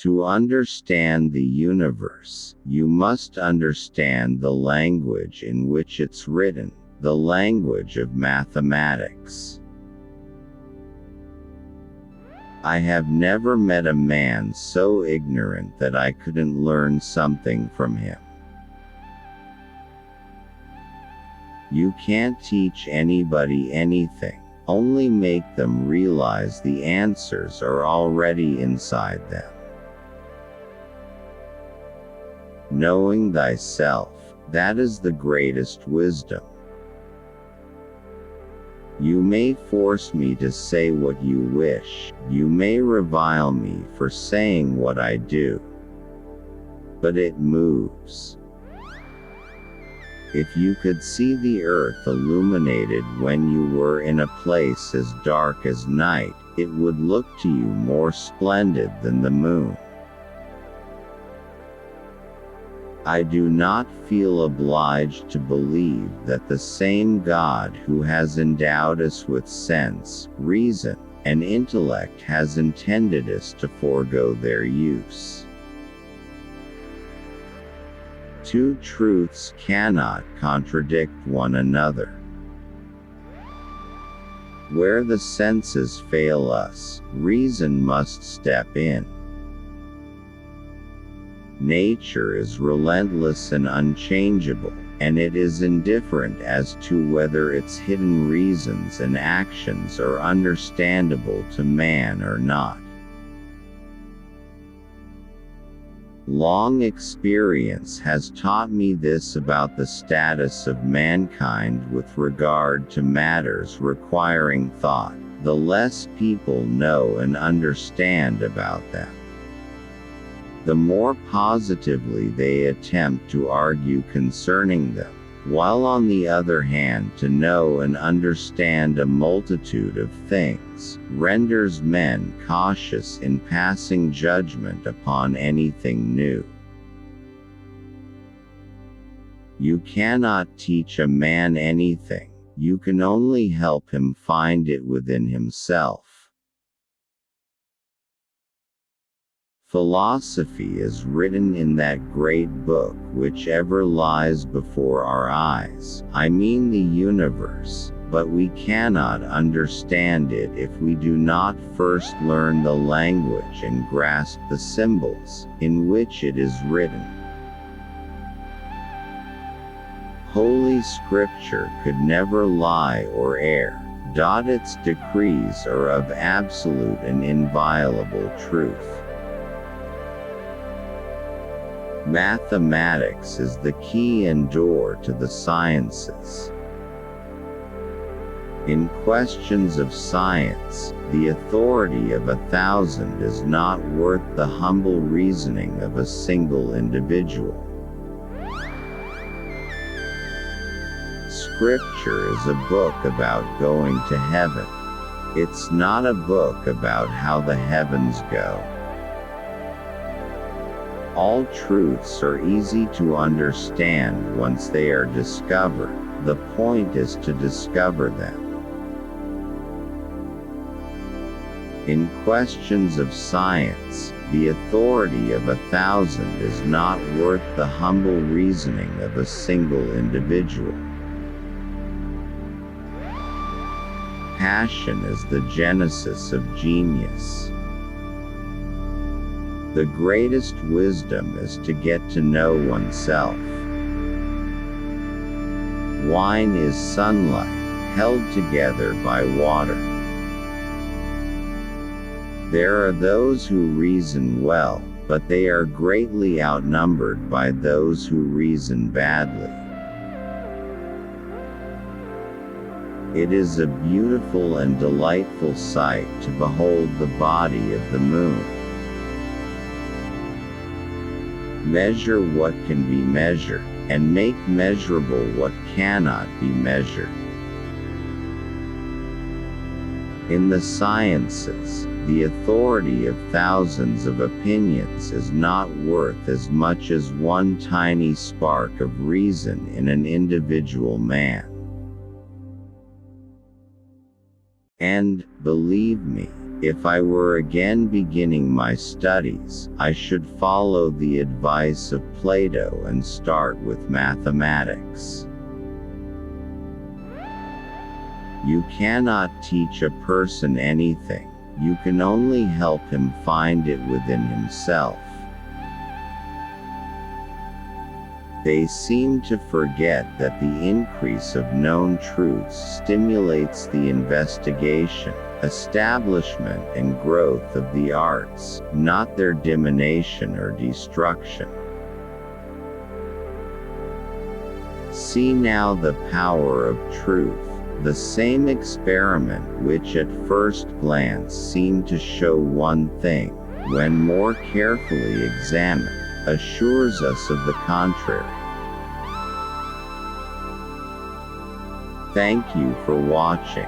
To understand the universe, you must understand the language in which it's written, the language of mathematics. I have never met a man so ignorant that I couldn't learn something from him. You can't teach anybody anything, only make them realize the answers are already inside them. Knowing thyself, that is the greatest wisdom. You may force me to say what you wish, you may revile me for saying what I do. But it moves. If you could see the earth illuminated when you were in a place as dark as night, it would look to you more splendid than the moon. I do not feel obliged to believe that the same God who has endowed us with sense, reason, and intellect has intended us to forego their use. Two truths cannot contradict one another. Where the senses fail us, reason must step in. Nature is relentless and unchangeable, and it is indifferent as to whether its hidden reasons and actions are understandable to man or not. Long experience has taught me this about the status of mankind with regard to matters requiring thought: the less people know and understand about them, the more positively they attempt to argue concerning them, while on the other hand to know and understand a multitude of things renders men cautious in passing judgment upon anything new. You cannot teach a man anything, you can only help him find it within himself. Philosophy is written in that great book which ever lies before our eyes, I mean the universe, but we cannot understand it if we do not first learn the language and grasp the symbols in which it is written. Holy Scripture could never lie or err. Its decrees are of absolute and inviolable truth. Mathematics is the key and door to the sciences. In questions of science, the authority of 1,000 is not worth the humble reasoning of a single individual. Scripture is a book about going to heaven. It's not a book about how the heavens go. All truths are easy to understand once they are discovered, the point is to discover them. In questions of science, the authority of 1,000 is not worth the humble reasoning of a single individual. Passion is the genesis of genius. The greatest wisdom is to get to know oneself. Wine is sunlight, held together by water. There are those who reason well, but they are greatly outnumbered by those who reason badly. It is a beautiful and delightful sight to behold the body of the moon. Measure what can be measured, and make measurable what cannot be measured. In the sciences, the authority of thousands of opinions is not worth as much as one tiny spark of reason in an individual man. And, believe me, If I were again beginning my studies, I should follow the advice of Plato and start with mathematics. You cannot teach a person anything, you can only help him find it within himself. They seem to forget that the increase of known truths stimulates the investigation, establishment and growth of the arts, not their diminution or destruction. See now the power of truth. The same experiment which at first glance seemed to show one thing, when more carefully examined, assures us of the contrary. Thank you for watching.